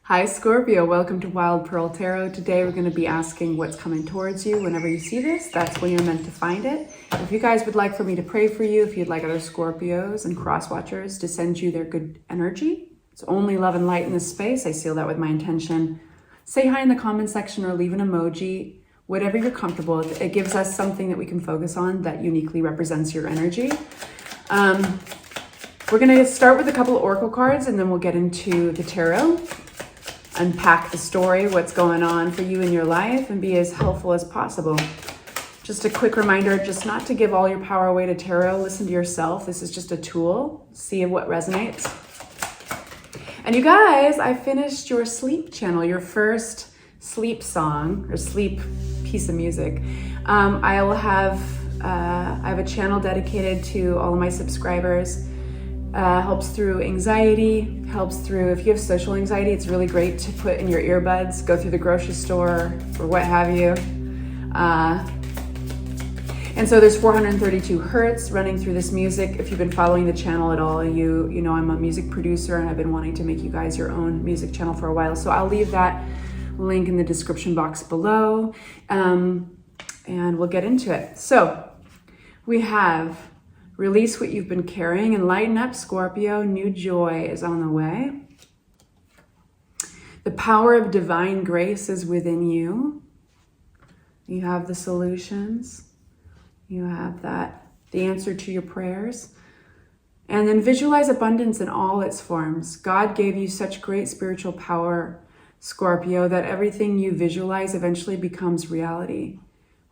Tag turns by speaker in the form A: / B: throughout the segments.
A: Hi Scorpio, welcome to Wild Pearl Tarot. Today we're going to be asking what's coming towards you. Whenever you see this, that's when you're meant to find it. If you guys would like for me to pray for you, if you'd like other Scorpios and cross watchers to send you their good energy, it's only love and light in this space. I seal that with my intention. Say hi in the comment section or leave an emoji, whatever you're comfortable with. It gives us something that we can focus on that uniquely represents your energy. We're going to start with a couple of oracle cards and then we'll get into the tarot. Unpack the story, what's going on for you in your life, and be as helpful as possible. Just a quick reminder, just not to give all your power away to tarot. Listen to yourself. This is just a tool. See what resonates. And you guys, I finished your sleep channel, your first sleep song or sleep piece of music. I have a channel dedicated to all of my subscribers. Helps through anxiety, helps through, if you have social anxiety, it's really great to put in your earbuds, go through the grocery store or what have you. And so there's 432 hertz running through this music. If you've been following the channel at all, you know I'm a music producer and I've been wanting to make you guys your own music channel for a while. So I'll leave that link in the description box below and we'll get into it. So we have release what you've been carrying and lighten up, Scorpio. New joy is on the way. The power of divine grace is within you. You have the solutions. You have the answer to your prayers. And then visualize abundance in all its forms. God gave you such great spiritual power, Scorpio, that everything you visualize eventually becomes reality.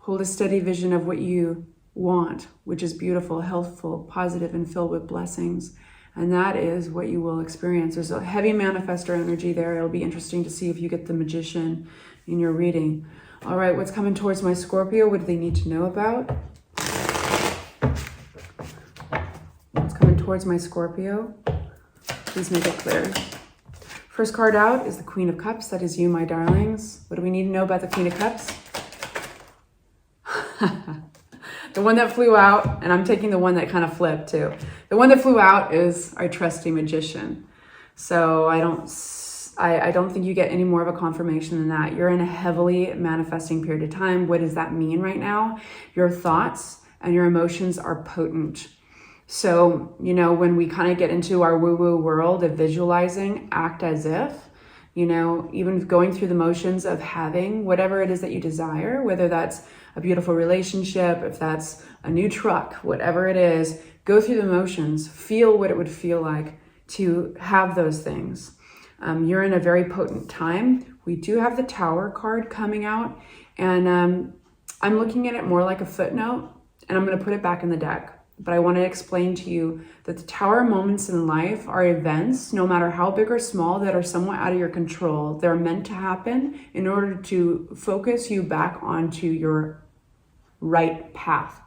A: Hold a steady vision of what you want, which is beautiful, healthful, positive, and filled with blessings. And that is what you will experience. There's a heavy manifestor energy there. It'll be interesting to see if you get the magician in your reading. All right, what's coming towards my Scorpio? What do they need to know about? What's coming towards my Scorpio? Please make it clear. First card out is the Queen of Cups. That is you, my darlings. What do we need to know about the Queen of Cups? The one that flew out, and I'm taking the one that kind of flipped too. The one that flew out is our trusty magician. So I don't think you get any more of a confirmation than that. You're in a heavily manifesting period of time. What does that mean right now? Your thoughts and your emotions are potent. So, you know, when we kind of get into our woo-woo world of visualizing, act as if, you know, even going through the motions of having whatever it is that you desire, whether that's a beautiful relationship, if that's a new truck, whatever it is, go through the motions, feel what it would feel like to have those things. You're in a very potent time. We do have the Tower card coming out, and I'm looking at it more like a footnote, and I'm going to put it back in the deck. But I want to explain to you that the Tower moments in life are events, no matter how big or small, that are somewhat out of your control. They're meant to happen in order to focus you back onto your right path.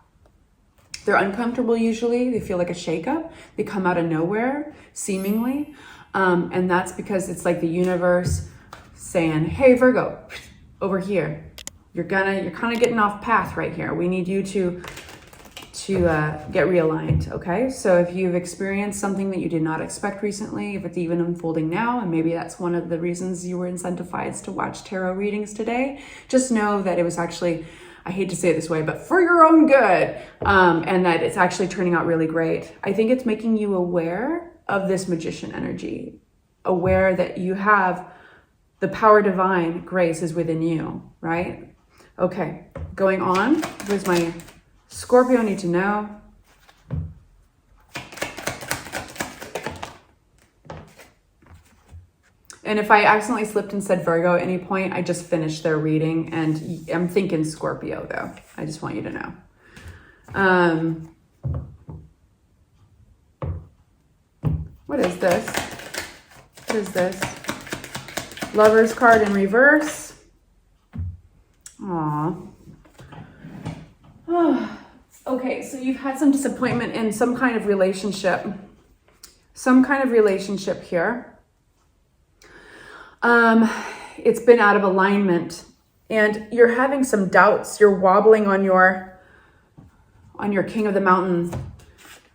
A: They're uncomfortable usually. They feel like a shakeup. They come out of nowhere, seemingly. And that's because it's like the universe saying, hey, Virgo, over here. You're kind of getting off path right here. We need you to get realigned, okay? So if you've experienced something that you did not expect recently, if it's even unfolding now, and maybe that's one of the reasons you were incentivized to watch tarot readings today, just know that it was actually, I hate to say it this way, but for your own good, and that it's actually turning out really great. I think it's making you aware of this magician energy, aware that you have the power divine, grace is within you, right? Okay, going on, here's my Scorpio need to know. And if I accidentally slipped and said Virgo at any point, I just finished their reading, and I'm thinking Scorpio though. I just want you to know. What is this? What is this? Lover's card in reverse. Aww. Okay, so you've had some disappointment in some kind of relationship. Some kind of relationship here. It's been out of alignment and you're having some doubts. You're wobbling on your King of the Mountain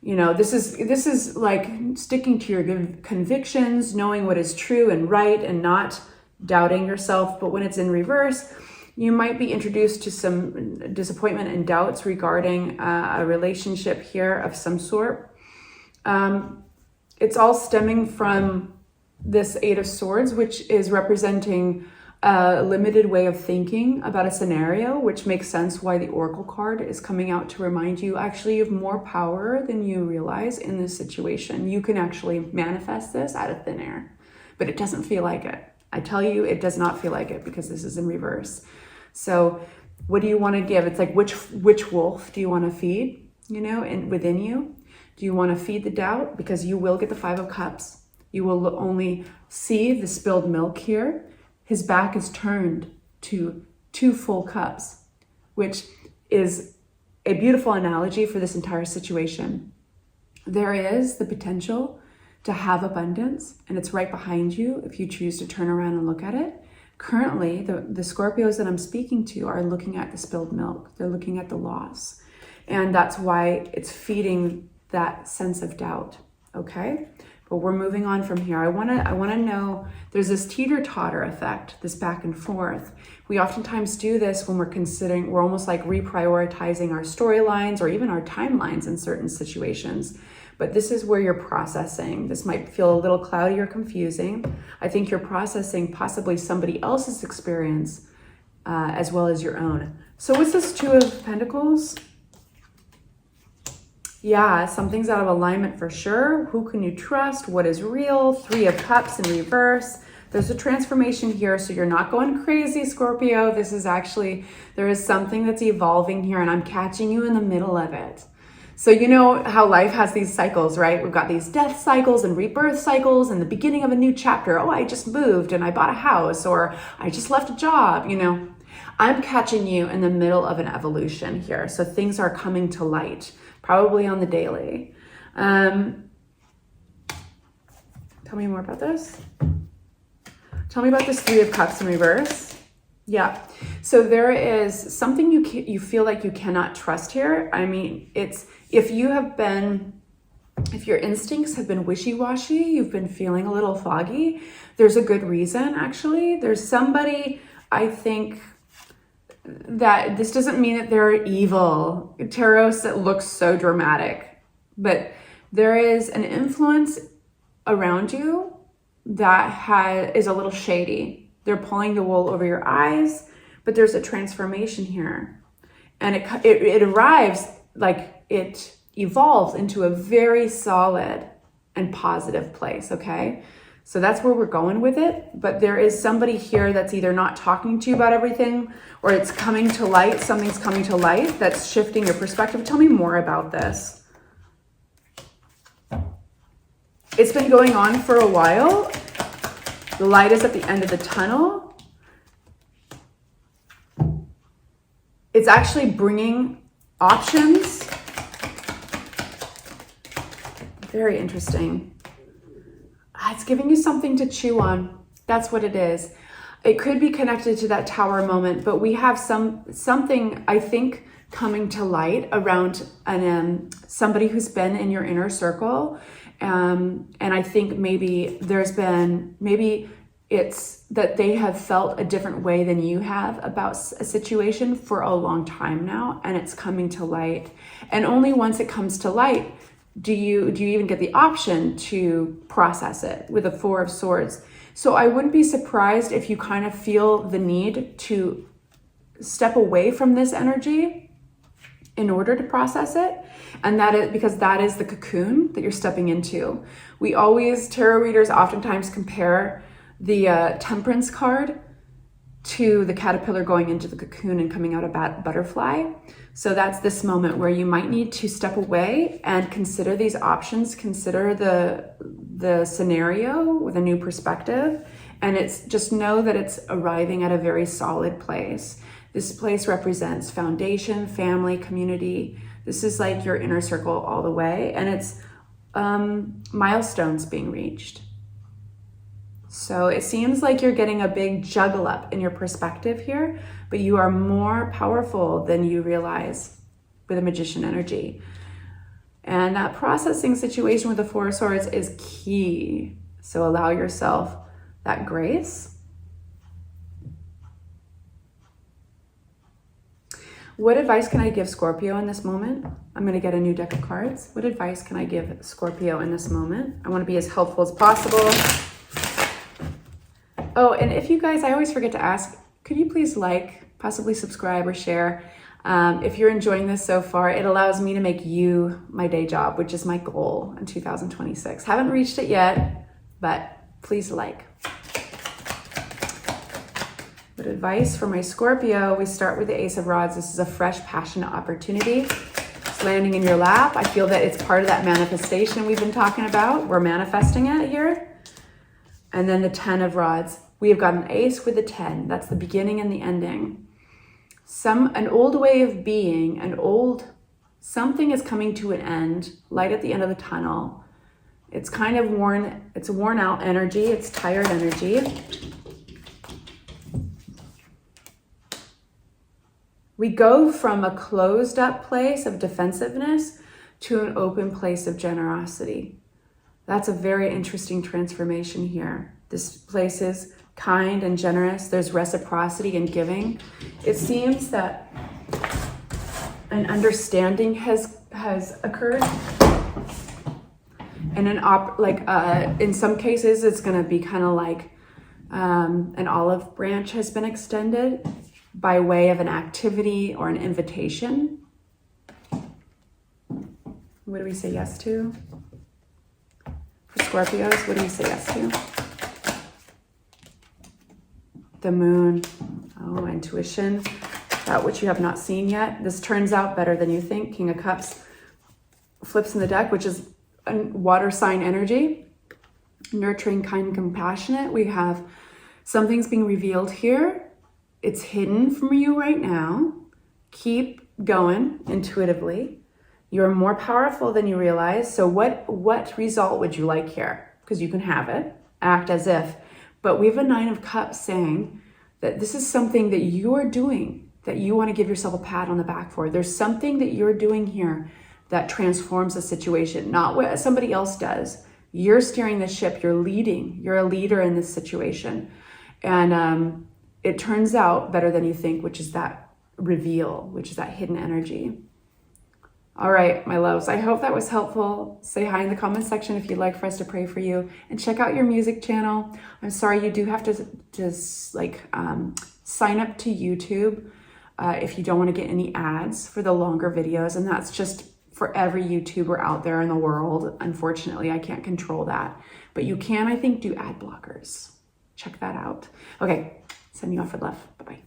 A: You know, this is like sticking to your convictions, knowing what is true and right, and not doubting yourself. But when it's in reverse, you might be introduced to some disappointment and doubts regarding a relationship here of some sort. It's all stemming from this Eight of Swords, which is representing a limited way of thinking about a scenario, which makes sense why the Oracle card is coming out to remind you, actually, you have more power than you realize in this situation. You can actually manifest this out of thin air, but it doesn't feel like it. I tell you, it does not feel like it because this is in reverse. So what do you want to give? It's like, which wolf do you want to feed, you know, within you? Do you want to feed the doubt? Because you will get the Five of Cups. You will only see the spilled milk here. His back is turned to 2 full cups, which is a beautiful analogy for this entire situation. There is the potential to have abundance, and it's right behind you if you choose to turn around and look at it. Currently, the Scorpios that I'm speaking to are looking at the spilled milk. They're looking at the loss. And that's why it's feeding that sense of doubt, okay? But we're moving on from here. I wanna know, there's this teeter-totter effect, this back and forth. We oftentimes do this when we're almost like reprioritizing our storylines or even our timelines in certain situations. But this is where you're processing. This might feel a little cloudy or confusing. I think you're processing possibly somebody else's experience as well as your own. So what's this Two of Pentacles? Yeah, something's out of alignment for sure. Who can you trust? What is real? Three of Cups in reverse. There's a transformation here, so you're not going crazy, Scorpio. This is actually, there is something that's evolving here, and I'm catching you in the middle of it. So you know how life has these cycles, right? We've got these death cycles and rebirth cycles and the beginning of a new chapter. Oh, I just moved and I bought a house, or I just left a job, you know. I'm catching you in the middle of an evolution here. So things are coming to light, probably on the daily. Tell me more about this. Tell me about this Three of Cups in reverse. Yeah, so there is something you feel like you cannot trust here. I mean, it's if your instincts have been wishy-washy, you've been feeling a little foggy, there's a good reason, actually. There's somebody, I think, that this doesn't mean that they're evil. Taros, it looks so dramatic, but there is an influence around you that is a little shady. They're pulling the wool over your eyes, but there's a transformation here. And it arrives, like it evolves into a very solid and positive place, okay? So that's where we're going with it. But there is somebody here that's either not talking to you about everything, or it's coming to light, something's coming to light that's shifting your perspective. Tell me more about this. It's been going on for a while. The light is at the end of the tunnel. It's actually bringing options. Very interesting. It's giving you something to chew on. That's what it is. It could be connected to that tower moment, but we have something, I think, coming to light around somebody who's been in your inner circle. And I think maybe it's that they have felt a different way than you have about a situation for a long time now, and it's coming to light. And only once it comes to light do you even get the option to process it with the Four of Swords. So I wouldn't be surprised if you kind of feel the need to step away from this energy in order to process it. And that is because that is the cocoon that you're stepping into. Tarot readers oftentimes compare the Temperance card to the caterpillar going into the cocoon and coming out a butterfly. So that's this moment where you might need to step away and consider these options, consider the scenario with a new perspective, and it's just know that it's arriving at a very solid place. This place represents foundation, family, community. This is like your inner circle all the way, and it's milestones being reached. So it seems like you're getting a big juggle up in your perspective here, but you are more powerful than you realize with a Magician energy. And that processing situation with the Four of Swords is key. So allow yourself that grace. What advice can I give Scorpio in this moment? I'm going to get a new deck of cards. What advice can I give Scorpio in this moment? I want to be as helpful as possible. Oh, and if you guys, I always forget to ask, could you please like, possibly subscribe or share? If you're enjoying this so far, it allows me to make you my day job, which is my goal in 2026. Haven't reached it yet, but please like. What advice for my Scorpio? We start with the Ace of Rods. This is a fresh, passionate opportunity. It's landing in your lap. I feel that it's part of that manifestation we've been talking about. We're manifesting it here. And then the 10 of Rods. We have got an ace with a 10. That's the beginning and the ending. An old way of being, something is coming to an end, light at the end of the tunnel. It's kind of it's a worn out energy. It's tired energy. We go from a closed up place of defensiveness to an open place of generosity. That's a very interesting transformation here. This place is kind and generous. There's reciprocity and giving. It seems that an understanding has occurred. And in some cases, it's going to be kind of like an olive branch has been extended by way of an activity or an invitation. What do we say yes to? For Scorpios, what do we say yes to? The moon. Oh, intuition. That which you have not seen yet. This turns out better than you think. King of Cups flips in the deck, which is a water sign energy. Nurturing, kind, and compassionate. We have something's being revealed here. It's hidden from you right now. Keep going intuitively. You're more powerful than you realize. So what result would you like here? Because you can have it. Act as if. But we have a 9 of Cups saying that this is something that you are doing, that you want to give yourself a pat on the back for. There's something that you're doing here that transforms the situation, not what somebody else does. You're steering the ship. You're leading. You're a leader in this situation. And it turns out better than you think, which is that reveal, which is that hidden energy. All right, my loves, I hope that was helpful. Say hi in the comment section if you'd like for us to pray for you, and check out your music channel. I'm sorry, you do have to just sign up to YouTube if you don't want to get any ads for the longer videos, and that's just for every YouTuber out there in the world. Unfortunately, I can't control that, but you can, I think, do ad blockers. Check that out. Okay, sending you off with love. Bye-bye.